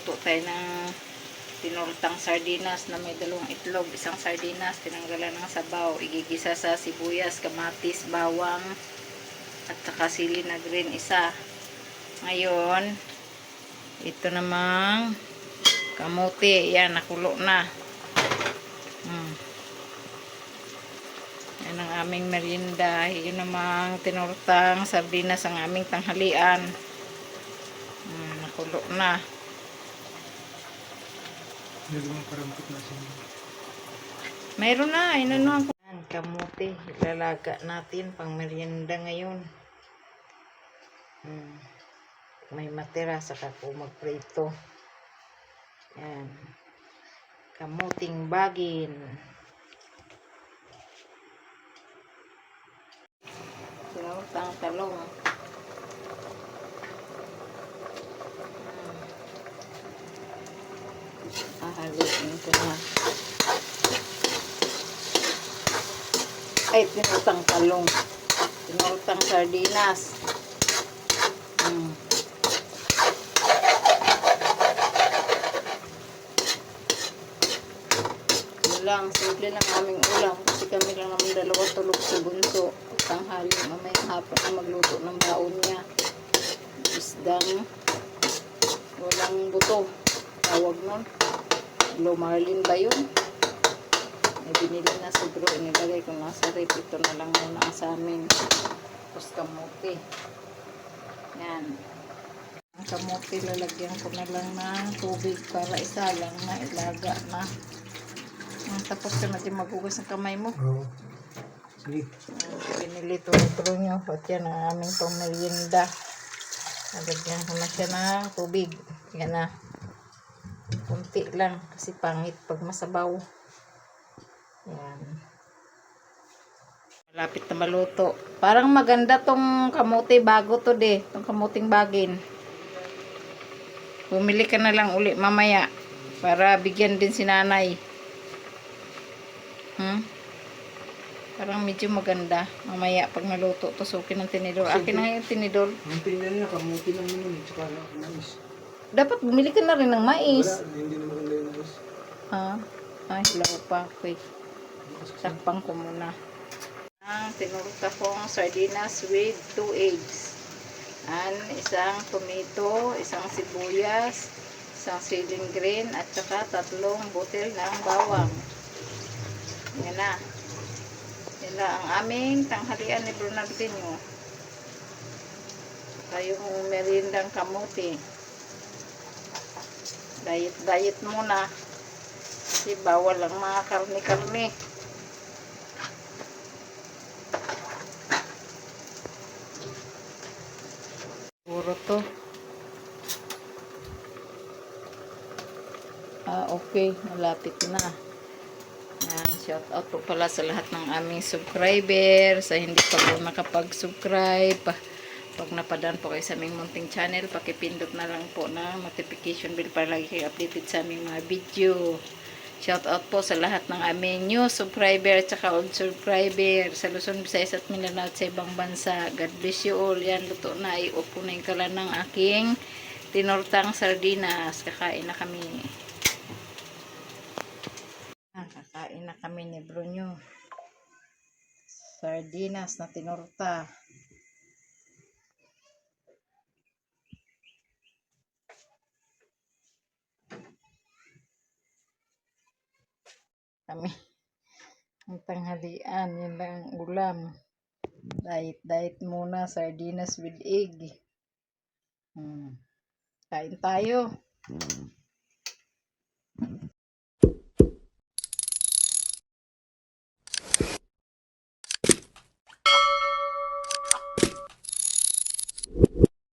magluto tayo ng tinurtang sardinas na may dalawang itlog, isang sardinas, tinanggalan ng sabaw, igigisa sa sibuyas, kamatis, bawang, at saka sili na green isa. Ngayon, ito namang kamote, yan, nakulo na. Yan ang aming merienda. Yun namang tinurtang sardinas ang aming tanghalian. Nakulo na. Mayroon na. Inanuhan ko. Kamote. Ilalaga natin pang merienda ngayon. May matira saka ko magprito. Yan. Kamuting bagin. Tinurtang talong. Haluin ko na. Ay, tinurtang talong. Tinurtang sardinas. Lang, simple lang aming ulam kasi kami lang naman dalawa tulog sa bunso. Tanghali, mamayang hapon na magluto ng baon niya. Isdang walang buto. Tawag nun. Blue marlin ba yun? May binili na sa bro. Inilagay ko na sa rip. Ito na lang muna sa amin. Tapos kamote. Yan. Ang kamote lalagyan ko na lang ng tubig para isa lang na ilaga na. Tapos ka na din maghugas ng kamay mo. Oo. Sige. Pinili turo nyo. At yan ang aming pang merienda. Nalagyan ko na siya ng tubig. Yan na. Kunti lang. Kasi pangit pag masabaw. Yan. Malapit na maluto. Parang maganda tong kamote. Bago to de. Tong kamuting bagin. Bumili ka na lang uli mamaya. Para bigyan din si nanay. Parang medyo maganda. Mamaya pag naluto, tusukin ng tinidor. Akin na yung tinidor. Ang tingnan na, kamuti lang naman. Tsaka na mais. Dapat bumili ka na rin ng mais. Wala, hindi na maganda yung mais. Ay, hilaw pa. Wait. Sakpang ko muna. Ang tinurta kong sardinas with 2 eggs. Isang tomato, isang sibuyas, isang siling green, at saka 3 butil ng bawang. Yan na. Yan na ang aming tanghalian ni Bernardino. Saka yung meriendang kamote. Diet muna. Kasi bawal ang mga karne-karne. Puro to. Okay. Malapit na. Shout out po pala sa lahat ng aming subscriber. Sa hindi pa po nakapag-subscribe. Pag napadaan po kayo sa aming munting channel, pakipindot na lang po na notification bell para lagi kayo updated sa aming mga video. Shout out po sa lahat ng aming new subscriber at saka old subscriber sa Luzon, Visayas at Mindanao at sa ibang bansa. God bless you all. Yan, luto na. Iupo na yung kalan ng aking tinurtang sardinas. Kakain na kami. Kakain na kami ni Brunyo. Sardinas na tinurta. Kami ang tanghalian, yun lang ang ulam. Diet muna, sardinas with egg. Kain tayo.